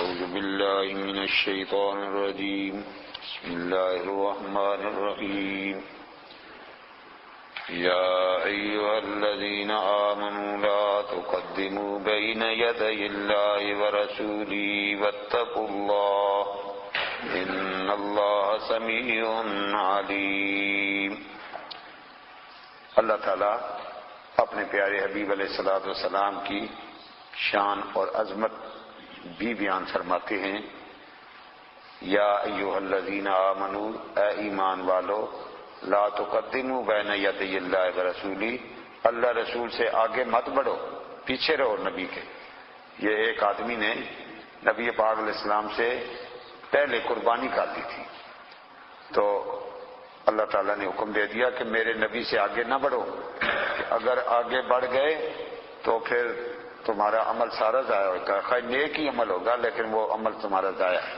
أعوذ بالله من الشيطان الرجيم بسم الله الرحمن الرحيم يا أيها الذين آمنوا لا تقدموا بين يدي الله ورسوله واتقوا الله إن الله سميع عليم۔ اللہ تعالیٰ اپنے پیارے حبیب علیہ الصلوۃ والسلام کی شان اور عظمت بھی بیان فرماتے ہیں۔ یا ایھا الذین آمنوا، اے ایمان والو، لا تقدموا بین یدی اللہ ورسولہ، اللہ رسول سے آگے مت بڑھو، پیچھے رہو نبی کے۔ یہ ایک آدمی نے نبی پاک علیہ السلام سے پہلے قربانی کر دی تھی، تو اللہ تعالیٰ نے حکم دے دیا کہ میرے نبی سے آگے نہ بڑھو، اگر آگے بڑھ گئے تو پھر تمہارا عمل سارا ضائع ہوگا، خیر نیک ہی عمل ہوگا لیکن وہ عمل تمہارا ضائع ہے۔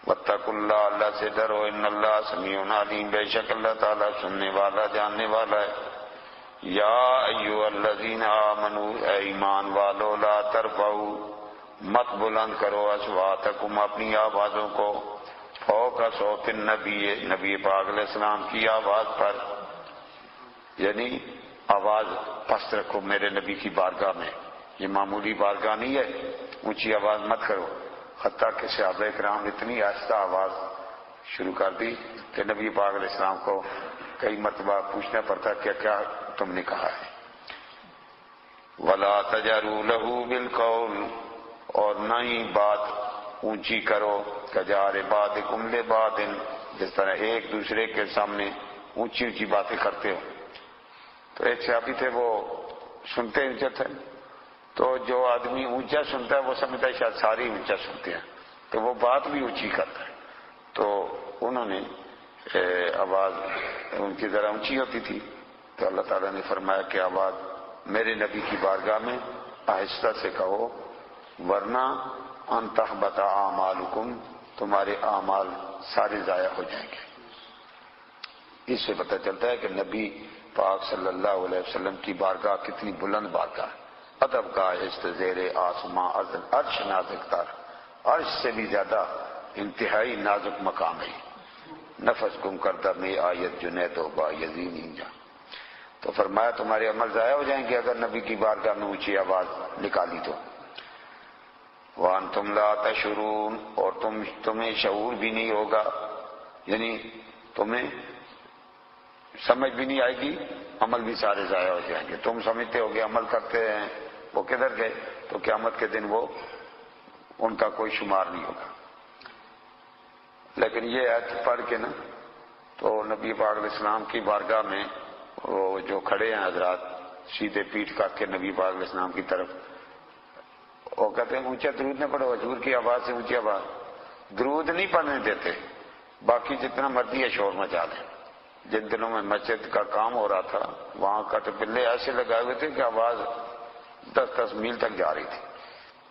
واتقوا اللہ، اللہ سے ڈرو، ان اللہ سمیع علیم، بے شک اللہ تعالیٰ سننے والا جاننے والا ہے۔ یا ایھا الذین آمنوا، اے ایمان والو، لا ترفعوا، مت بلند کرو، اصواتکم، اپنی آوازوں کو، فوق صوت النبی، نبی پاک علیہ السلام کی آواز پر، یعنی آواز پست رکھو میرے نبی کی بارگاہ میں۔ یہ معمولی بارگاہ نہیں ہے، اونچی آواز مت کرو، حتیٰ کہ صحابہ کرام نے اتنی آہستہ آواز شروع کر دی کہ نبی پاک علیہ السلام کو کئی مرتبہ پوچھنا پڑتا کہ کیا تم نے کہا ہے۔ وَلَا تَجْهَرُوا لَهُ بِالْقَوْلِ، اور نہ ہی بات اونچی کرو، کجہر بعضکم لبعض، جس طرح ایک دوسرے کے سامنے اونچی اونچی باتیں کرتے ہو۔ تو ایک صحابی تھے، وہ سنتے اونچا تھے، تو جو آدمی اونچا سنتا ہے وہ سمجھتا ہے شاید ساری اونچا سنتے ہیں، تو وہ بات بھی اونچی کرتا ہے، تو انہوں نے آواز ان کی ذرا اونچی ہوتی تھی، تو اللہ تعالیٰ نے فرمایا کہ آواز میرے نبی کی بارگاہ میں آہستہ سے کہو، ورنہ ان تحبط اعمالکم، تمہارے اعمال سارے ضائع ہو جائیں گے۔ اس سے پتہ چلتا ہے کہ نبی پاک صلی اللہ علیہ وسلم کی بارگاہ کتنی بلند بارگاہ ہے، ادب کا عشت زیر آسماں عرش نازک تر، عرش سے بھی زیادہ انتہائی نازک مقام ہے۔ نفس گم کردہ میں آیت جنید و با یزین اینجا، تو فرمایا تمہارے عمل ضائع ہو جائیں گے اگر نبی کی بارگاہ میں اونچی آواز نکالی تو۔ وَأَنْتُمْ لَا تَشْعُرُونَ، اور تمہیں شعور بھی نہیں ہوگا، یعنی تمہیں سمجھ بھی نہیں آئے گی، عمل بھی سارے ضائع ہو جائیں گے۔ تم سمجھتے ہو کہ عمل کرتے ہیں وہ کدھر گئے، تو قیامت کے دن وہ ان کا کوئی شمار نہیں ہوگا۔ لیکن یہ آیت پڑھ کے نا تو نبی پاک علیہ السلام کی بارگاہ میں وہ جو کھڑے ہیں حضرات سیدھے پیٹھ کر کے نبی پاک علیہ السلام کی طرف، وہ کہتے ہیں اونچا درود نہ پڑھو، حضور کی آواز سے اونچی آواز، درود نہیں پڑھنے دیتے، باقی جتنا مرضی ہے شور مچا لیں۔ جن دنوں میں مسجد کا کام ہو رہا تھا وہاں کٹ پلے ایسے لگائے ہوئے تھے کہ آواز 10 میل تک جا رہی تھی،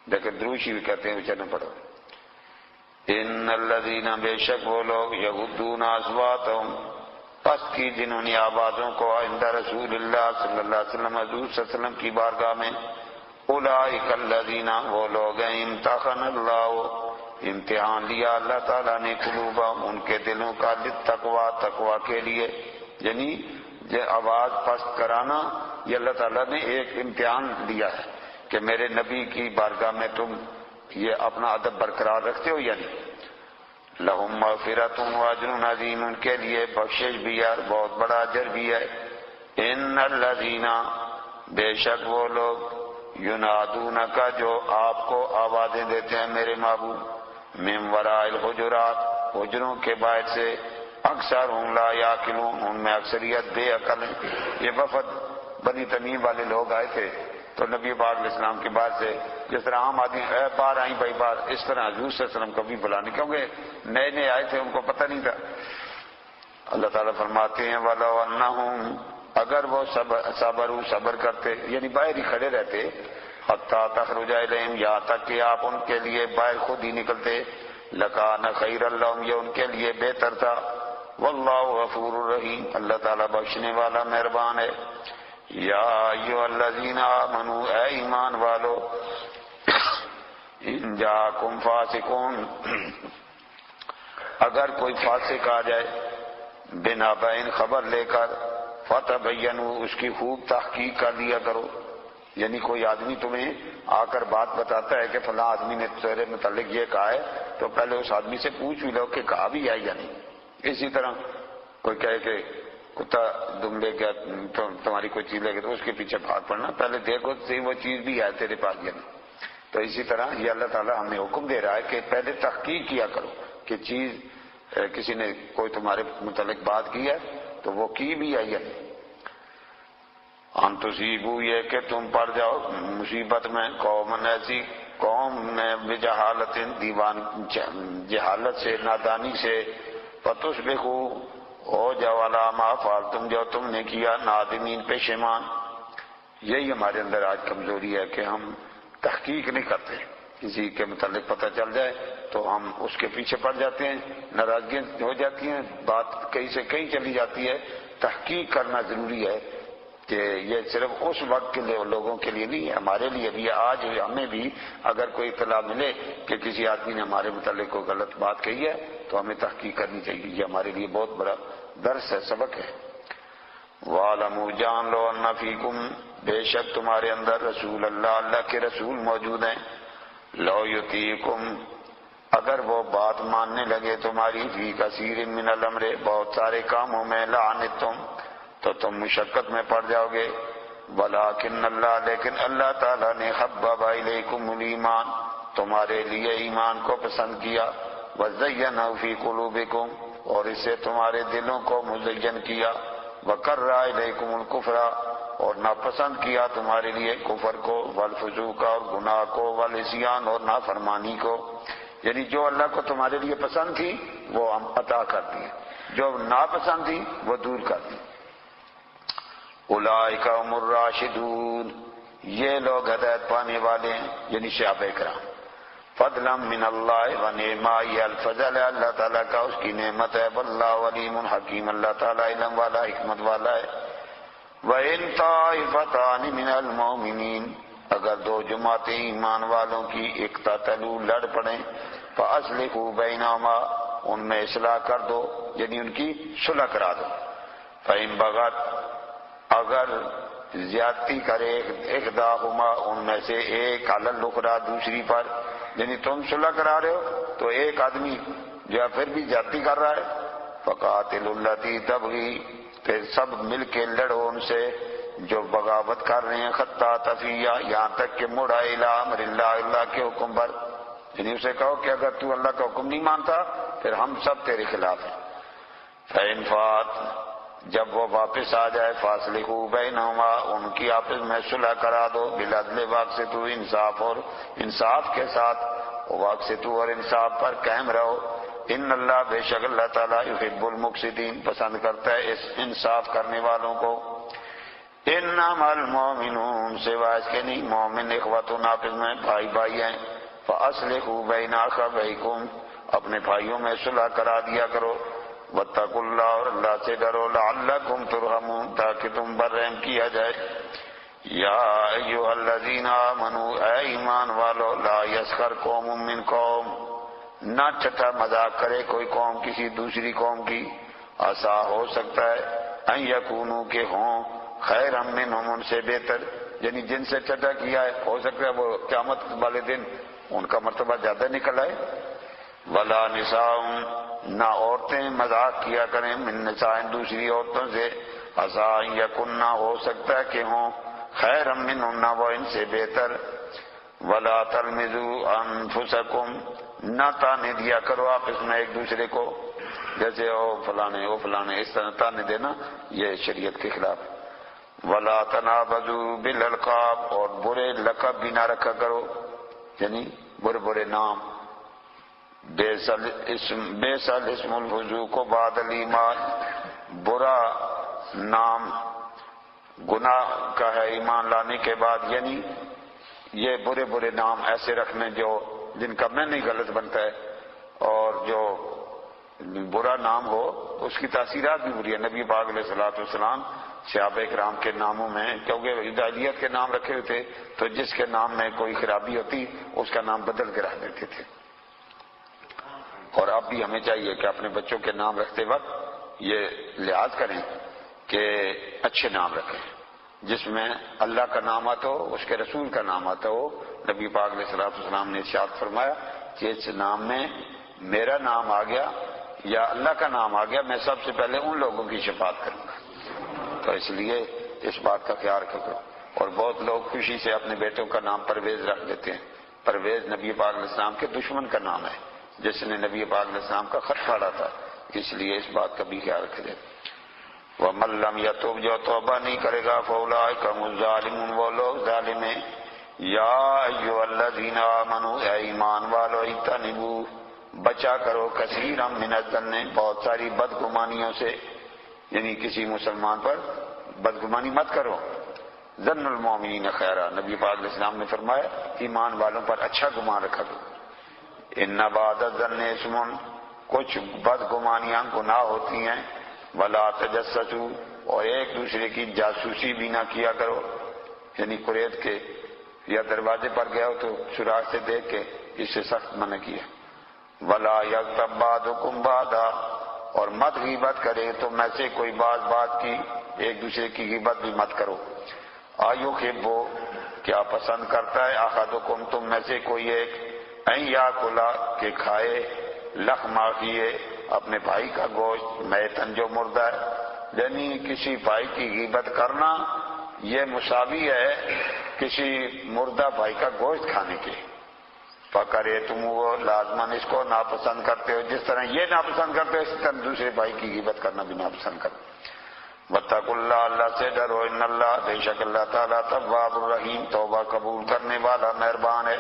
لیکن درود شریف کہتے ہیں اونچا نہ پڑھو۔ ان الذین، بے شک وہ لوگ، یغضون اصواتہم، پست کی جنہوں نے آوازوں کو، عند رسول اللہ صلی اللہ علیہ وسلم، حضور صلی اللہ علیہ وسلم کی بارگاہ میں، اولئک الذین، وہ لوگ ہیں، امتحن اللہ، امتحان لیا اللہ تعالیٰ نے، قلوبہم، ان کے دلوں کا، للتقویٰ، تقویٰ کے لیے، یعنی یہ آواز پست کرانا یہ اللہ تعالیٰ نے ایک امتحان دیا ہے کہ میرے نبی کی بارگاہ میں تم یہ اپنا ادب برقرار رکھتے ہو یا نہیں۔ لہم مغفرۃ واجر عظیم، ان کے لیے بخشش بھی ہے، بہت بڑا اجر بھی ہے۔ ان الذین، بے شک وہ لوگ، ینادونک، جو آپ کو آوازیں دیتے ہیں میرے محبوب، من وراء الحجرات، حجروں کے باعث سے، اکثر ہم لا یعقلون، ان میں اکثریت بے عقل ہیں۔ یہ وفد بنی تمیم والے لوگ آئے تھے تو نبی پاک علیہ السلام کے بعد سے جس طرح عام آدمی اے بار آئیں بھائی بار، اس طرح حضور صلی اللہ علیہ وسلم کو بھی بلانے، کیونکہ نئے نئے آئے تھے ان کو پتہ نہیں تھا۔ اللہ تعالیٰ فرماتے ہیں وَلَوْ أَنَّهُمْ، اگر وہ صبر کرتے، یعنی باہر ہی کھڑے رہتے، حتیٰ تخرج الیہم، یہاں تک کہ آپ ان کے لیے باہر خود ہی نکلتے، لکان خیر لہم، یہ ان کے لیے بہتر تھا۔ واللہ غفور الرحیم، اللہ تعالیٰ بخشنے والا مہربان ہے۔ یا ایھا الذین آمنوا، اے ایمان والو، ان جاءکم فاسقون، اگر کوئی فاسق آ جائے بنا بین خبر لے کر، فتبینوا، اس کی خوب تحقیق کر لیا کرو. یعنی کوئی آدمی تمہیں آ کر بات بتاتا ہے کہ فلاں آدمی نے تیرے متعلق یہ کہا ہے، تو پہلے اس آدمی سے پوچھ بھی لو کہ کہا بھی ہے یا نہیں. اسی طرح کوئی کہے کہ کتا دم لے گیا تمہاری کوئی چیز لے گیا تو اس کے پیچھے بھاگ پڑنا، پہلے دیکھو صحیح وہ چیز بھی ہے تیرے پاس یا نہیں. تو اسی طرح یہ اللہ تعالیٰ ہمیں حکم دے رہا ہے کہ پہلے تحقیق کیا کرو کہ چیز کسی نے کوئی تمہارے متعلق بات کی ہے تو وہ کی بھی ہے یا نہیں. ان تصیبوا، یہ کہ تم پڑ جاؤ مصیبت میں، قوم ایسی قوم میں بجہالت، جہالت سے، نادانی سے، فتصبحوا، ہو جاؤ علی ما فعلتم، جو تم نے کیا، نادمین، پشیمان. یہی ہمارے اندر آج کمزوری ہے کہ ہم تحقیق نہیں کرتے. کسی کے متعلق پتہ چل جائے تو ہم اس کے پیچھے پڑ جاتے ہیں، ناراضگیاں ہو جاتی ہیں، بات کہیں سے کہیں چلی جاتی ہے. تحقیق کرنا ضروری ہے کہ یہ صرف اس وقت کے لوگوں کے لیے نہیں ہے، ہمارے لیے بھی. آج ہمیں بھی اگر کوئی اطلاع ملے کہ کسی آدمی نے ہمارے متعلق کوئی غلط بات کہی ہے تو ہمیں تحقیق کرنی چاہیے. یہ ہمارے لیے بہت بڑا درس ہے، سبق ہے. وَاعْلَمُوا، جان لو، أَنَّ فِيكُمْ، بے شک تمہارے اندر رسول اللہ، اللہ کے رسول موجود ہیں. لَوْ يُطِيعُكُمْ، اگر وہ بات ماننے لگے تمہاری، فِي كَثِيرٍ مِّنَ الْأَمْرِ، بہت سارے کاموں میں، لَعَنِتُّمْ، تو تم مشقت میں پڑ جاؤ گے. وَلَٰكِنَّ اللَّهَ، لیکن اللہ تعالیٰ نے، حَبَّبَ إِلَيْكُمُ الْإِيمَانَ، تمہارے لیے ایمان کو پسند کیا. وَزَيَّنَهُ فِي قُلُوبِكُمْ، اور اسے تمہارے دلوں کو مزین کیا. وَكَرَّهَ إِلَيْكُمُ الْكُفْرَ، اور ناپسند کیا تمہارے لیے کفر کو، والفسوق، اور گناہ کو، والعصیان، اور نافرمانی کو. یعنی جو اللہ کو تمہارے لیے پسند تھی وہ ہم عطا کر دیے، جو ناپسند تھی وہ دور کر دی. اولئک هم الراشدون، یہ لوگ ہدایت پانے والے ہیں، یعنی صحابہ کرام. فضلا من اللہ ونعما، یہ الفضل ہے اللہ تعالیٰ کا، اس کی نعمت ہے. واللہ علیم حکیم، اللہ تعالیٰ علم والا، حکمت والا ہے. وَإِن طَائِفَتَانِ مِنَ الْمُؤْمِنِينَ، اگر دو جماعتیں ایمان والوں کی اقتتلوا، لڑ پڑیں، فَأَصْلِحُوا بَيْنَهُمَا، ان میں اصلاح کر دو، یعنی ان کی صلح کرا دو. فَإِن بَغَتْ، اگر زیادتی کرے احداہما، ان میں سے ایک، علی الاخری، دوسری پر، یعنی تم صلح کرا رہے ہو تو ایک آدمی جو ہے پھر بھی زیادتی کر رہا ہے، فقاتلوا التی تبغی، پھر سب مل کے لڑو ان سے جو بغاوت کر رہے ہیں، حتی تفیہ، یہاں تک کہ مڑا الی امر اللہ، اللہ کے حکم پر. یعنی اسے کہو کہ اگر تو اللہ کا حکم نہیں مانتا پھر ہم سب تیرے خلاف ہیں. فَإِن فَاتَ، جب وہ واپس آ جائے، فَأَصْلِحُوا بَيْنَهُمَا، ان کی آپس میں صلح کرا دو، بِالْعَدْلِ، وَأَقْسِطُوا، انصاف اور انصاف کے ساتھ، وَأَقْسِطُوا، اور انصاف پر قائم رہو. ان اللہ، بے شک اللہ تعالیٰ، یحب المقسطین، پسند کرتا ہے اس انصاف کرنے والوں کو. انما المؤمنون، سوائے اس کے نہیں، مومن اخوۃ، آپس میں بھائی بھائی ہیں. فاصلحوا بین اخویکم، اپنے بھائیوں میں صلح کرا دیا کرو. واتقوا اللہ، اور اللہ سے ڈرو. لعلکم ترحمون، تاکہ تم پر رحم کیا جائے. یا ایھا الذین آمنوا، اے ایمان والو، لا یسخر قوم من قوم، نہ ٹھٹا مذاق کرے کوئی قوم کسی دوسری قوم کی. عسیٰ، ہو سکتا ہے، ان یکونوا، کہ ہوں، خیرا منہم، ان سے بہتر، یعنی جن سے ٹھٹا کیا ہے ہو سکتا ہے وہ قیامت والے دن ان کا مرتبہ زیادہ نکل آئے. ولا نساء، نہ عورتیں مذاق کیا کریں، من نساء، دوسری عورتوں سے. عسیٰ ان یکن، ہو سکتا ہے کہ ہوں، خیرا منہن، وہ ان سے بہتر. ولا تلمزوا انفسکم، نہ تانے دیا کرو آپس میں ایک دوسرے کو، جیسے او فلانے، اس طرح تانے دینا یہ شریعت کے خلاف. ولا تنابزوا بالالقاب، اور برے لقب بھی نہ رکھا کرو، یعنی برے نام. بئس الاسم الفسوق بعد الایمان، برا نام گناہ کا ہے ایمان لانے کے بعد. یعنی یہ برے نام ایسے رکھنے جن کا میں نہیں غلط بنتا ہے، اور جو برا نام ہو اس کی تاثیرات بھی بری ہے. نبی پاک علیہ الصلوۃ والسلام صحابہ کرام کے ناموں میں، کیونکہ ہدایت کے نام رکھے ہوئے تھے تو جس کے نام میں کوئی خرابی ہوتی اس کا نام بدل کے رکھ دیتے تھے. اور اب بھی ہمیں چاہیے کہ اپنے بچوں کے نام رکھتے وقت یہ لحاظ کریں کہ اچھے نام رکھیں، جس میں اللہ کا نام آتا ہو، اس کے رسول کا نام آتا ہو. نبی پاک علیہ الصلوۃ والسلام نے ارشاد فرمایا کہ اس نام میں میرا نام آ گیا یا اللہ کا نام آ گیا، میں سب سے پہلے ان لوگوں کی شفاعت کروں گا. تو اس لیے اس بات کا خیال رکھو. اور بہت لوگ خوشی سے اپنے بیٹوں کا نام پرویز رکھ دیتے ہیں. پرویز نبی پاک علیہ السلام کے دشمن کا نام ہے، جس نے نبی پاک علیہ السلام کا خط پھاڑا تھا. اس لیے اس بات کا بھی خیال رکھا جائے. وَمَن لَّمْ يَتُوبْ، جو توبہ نہیں کرے گا، فَأُولَٰئِکَ هُمُ الظَّالِمُونَ، وہ لوگ ظالم ہیں. یا ایھا الذین آمنوا، اے ایمان والو، اجتنبوا، بچا کرو، کثیرا من الظن، بہت ساری بدگمانیوں سے، یعنی کسی مسلمان پر بدگمانی مت کرو. ظن المؤمنین خیرا، نبی پاک علیہ السلام نے فرمایا ایمان والوں پر اچھا گمان رکھا کرو. ان بعد الظن اسم، کچھ بدگمانیاں گناہ ہوتی ہیں. ولا تجسسوا، اور ایک دوسرے کی جاسوسی بھی نہ کیا کرو، یعنی قریت کے یا دروازے پر گیا ہو تو سراغ سے دیکھ کے، اس سے سخت منع کیا. ولا یغتب بعضکم بعضا، اور مت غیبت کرے تو میں سے کوئی بات کی، ایک دوسرے کی غیبت بھی مت کرو. ایحب، کیا پسند کرتا ہے، احدکم، تم میں سے کوئی ایک، ان یاکلا، کہ کھائے، لحم اخیہ، اپنے بھائی کا گوشت، میتن، جو مردہ ہے. یعنی کسی بھائی کی غیبت کرنا یہ مساوی ہے کسی مردہ بھائی کا گوشت کھانے کے. پکڑے تم وہ لازماً اس کو ناپسند کرتے ہو، جس طرح یہ ناپسند کرتے ہو اس طرح دوسرے بھائی کی غیبت کرنا بھی ناپسند کرو. واتقوا اللہ، اللہ سے ڈرو، ان اللہ، بے شک اللہ تعالیٰ، تواب الرحیم، توبہ قبول کرنے والا مہربان ہے.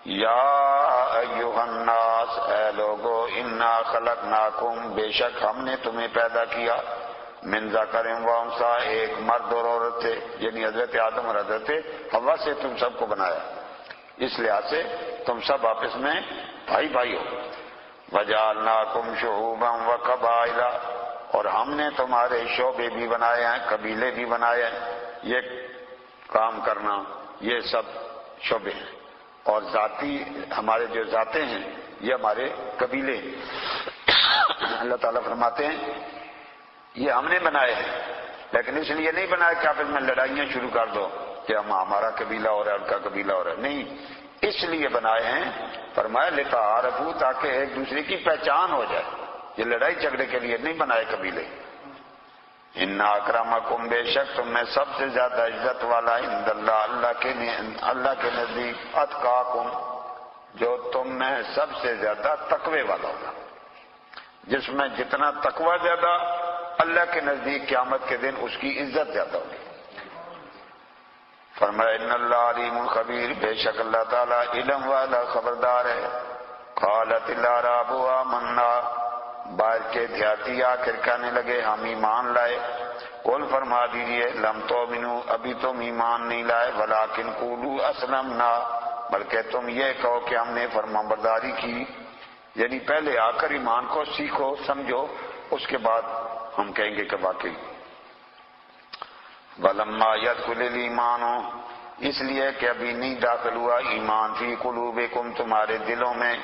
یا ایھا الناس، اے لوگو، انا خلقناکم، بے شک ہم نے تمہیں پیدا کیا، من ذکر و انثی، ایک مرد اور عورت سے، یعنی حضرت آدم اور حضرت حوا سے تم سب کو بنایا. اس لحاظ سے تم سب آپس میں بھائی بھائی ہو. وجعلناکم شعوبا وقبائل، اور ہم نے تمہارے شعبے بھی بنائے ہیں، قبیلے بھی بنائے ہیں. یہ کام کرنا یہ سب شعبے ہیں. اور ذاتی ہمارے جو ذاتیں ہیں یہ ہمارے قبیلے ہیں. اللہ تعالیٰ فرماتے ہیں یہ ہم نے بنائے ہیں، لیکن اس لیے نہیں بنایا کہ آپس میں لڑائیاں شروع کر دو کہ ہمارا قبیلہ اور ان کا قبیلہ اور نہیں. اس لیے بنائے ہیں، فرمایا لتعارفوا، تاکہ ایک دوسرے کی پہچان ہو جائے. یہ لڑائی جھگڑے کے لیے نہیں بنائے قبیلے. ان اکرمکم، بے شک تم میں سب سے زیادہ عزت والا عند اللہ، اللہ کے نزدیک، اتقاکم، جو تم میں سب سے زیادہ تقوی والا ہوگا. جس میں جتنا تقوی زیادہ، اللہ کے نزدیک قیامت کے دن اس کی عزت زیادہ ہوگی. فرمایا ان اللہ علیم خبیر، بے شک اللہ تعالیٰ علم والا خبردار ہے. قالت الاعراب آمنا، باہر کے دیہاتی آخر کہنے لگے ہم ایمان لائے. قل، فرما دیجئے، لم تؤمنوا، ابھی تم ایمان نہیں لائے، ولکن قولوا اسلمنا، بلکہ تم یہ کہو کہ ہم نے فرمانبرداری کی. یعنی پہلے آ کر ایمان کو سیکھو، سمجھو، اس کے بعد ہم کہیں گے کہ واقعی. وَلَمَّا يَدْخُلِ الْإِيمَانُ، اس لیے کہ ابھی نہیں داخل ہوا ایمان، فی قلوبکم، تمہارے دلوں میں.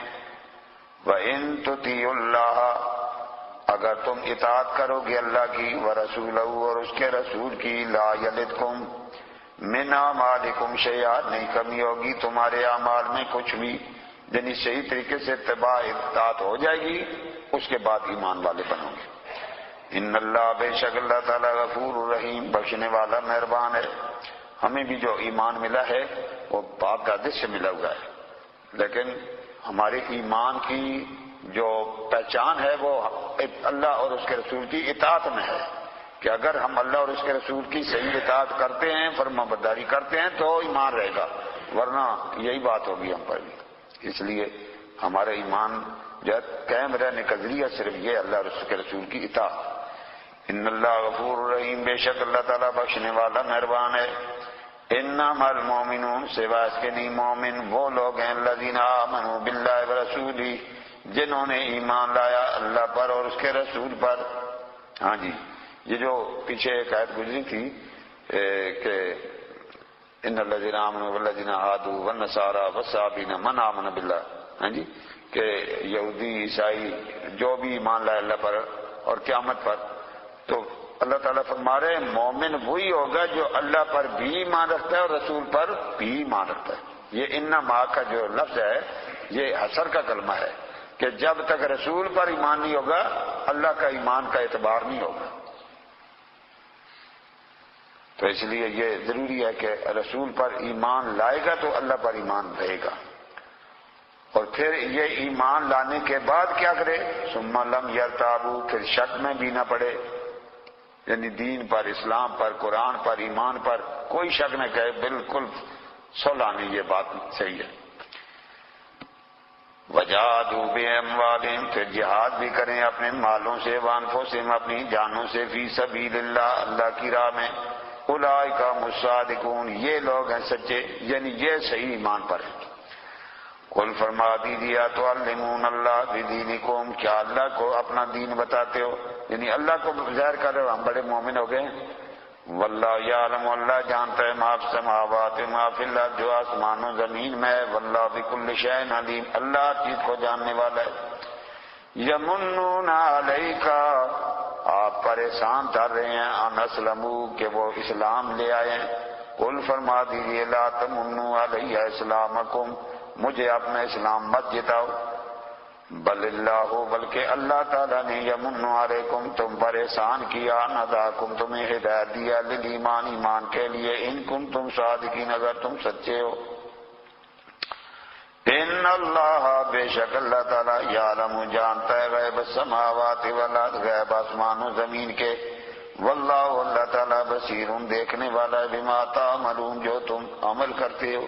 وَإِن تُطِیعُوا اللَّهَ، اگر تم اطاعت کرو گے اللہ کی، وَرَسُولَهُ، اور اس کے رسول کی، لَا يَلِدْكُم مِّنْ أَعْمَالِكُمْ شَيْئًا، نہیں کمی ہوگی تمہارے اعمال میں کچھ بھی. یعنی صحیح طریقے سے اتباع اطاعت ہو جائے گی، اس کے بعد ایمان والے بنو گے. ان اللہ، بے شک اللہ تعالیٰ، غفور الرحیم، بخشنے والا مہربان ہے. ہمیں بھی جو ایمان ملا ہے وہ پاک حدیث سے ملا ہوا ہے، لیکن ہمارے ایمان کی جو پہچان ہے وہ اللہ اور اس کے رسول کی اطاعت میں ہے، کہ اگر ہم اللہ اور اس کے رسول کی صحیح اطاعت کرتے ہیں، فرمانبرداری کرتے ہیں تو ایمان رہے گا، ورنہ یہی بات ہوگی ہم پر بھی. اس لیے ہمارا ایمان جو قائم رہنے کا ذریعہ صرف یہ اللہ اور اس کے رسول کی اطاعت. ان اللہ غفور الرحیم، بے شک اللہ تعالیٰ بخشنے والا مہربان ہے. انما المؤمنون، سوا اس کے نہیں مومن وہ لوگ ہیں، الذین آمنوا باللہ ورسولہ، جنہوں نے ایمان لایا اللہ پر اور اس کے رسول پر. ہاں جی، یہ جو پیچھے ایک آیت گزری تھی کہ ان الذین آمنوا والذین ہادوا والنصارى والصابئین من آمن باللہ، ہاں جی، کہ یہودی عیسائی جو بھی ایمان لائے اللہ پر اور قیامت پر، تو اللہ تعالیٰ فرما رہے ہیں مومن وہی ہوگا جو اللہ پر بھی ایمان رکھتا ہے اور رسول پر بھی ایمان رکھتا ہے۔ یہ انما کا جو لفظ ہے یہ حصر کا کلمہ ہے کہ جب تک رسول پر ایمان نہیں ہوگا اللہ کا ایمان کا اعتبار نہیں ہوگا۔ تو اس لیے یہ ضروری ہے کہ رسول پر ایمان لائے گا تو اللہ پر ایمان رہے گا، اور پھر یہ ایمان لانے کے بعد کیا کرے؟ ثم لم یرتابوا، پھر شک میں بھی نہ پڑے، یعنی دین پر، اسلام پر، قرآن پر، ایمان پر کوئی شک نہ کہے، بالکل سولانی یہ بات صحیح ہے۔ وجاہدوا باموالہم، پھر جہاد بھی کریں اپنے مالوں سے، وانفسہم، اپنی جانوں سے، فی سبیل اللہ، اللہ کی راہ میں، اولئک هم الصادقون، یہ لوگ ہیں سچے، یعنی یہ صحیح ایمان پر ہیں۔ قل فرما دیجیے تعلمون اللہ بدینکم، کیا اللہ کو اپنا دین بتاتے ہو، یعنی اللہ کو ظاہر کر رہے ہو ہم بڑے مومن ہو گئے۔ واللہ یعلم، اللہ جانتا ہے، ما فی السماوات ما فی الارض، جو آسمان و زمین میں ہے، واللہ بکل شیء علیم، اللہ ہر چیز کو جاننے والا ہے۔ یمنون علیک، آپ پر احسان کر رہے ہیں، ان اسلموا، کہ وہ اسلام لے آئے ہیں۔ قل فرما دیجیے لا تمنوا علیہ اسلامکم، مجھے اپنا اسلام مت جتاؤ، بل اللہ، بلکہ اللہ تعالیٰ نے یمن علیکم، تم پر احسان کیا، ہداکم، تمہیں ہدایت دیا، للایمان، ایمان کے لیے، ان کنتم صادقین، اگر تم سچے ہو۔ ان اللہ، بے شک اللہ تعالیٰ، یعلم، جانتا ہے، غیب السماوات والارض، غیب آسمان و زمین کے، واللہ، اللہ تعالیٰ، بصیر، دیکھنے والا ہے، بما تعملون، جو تم عمل کرتے ہو۔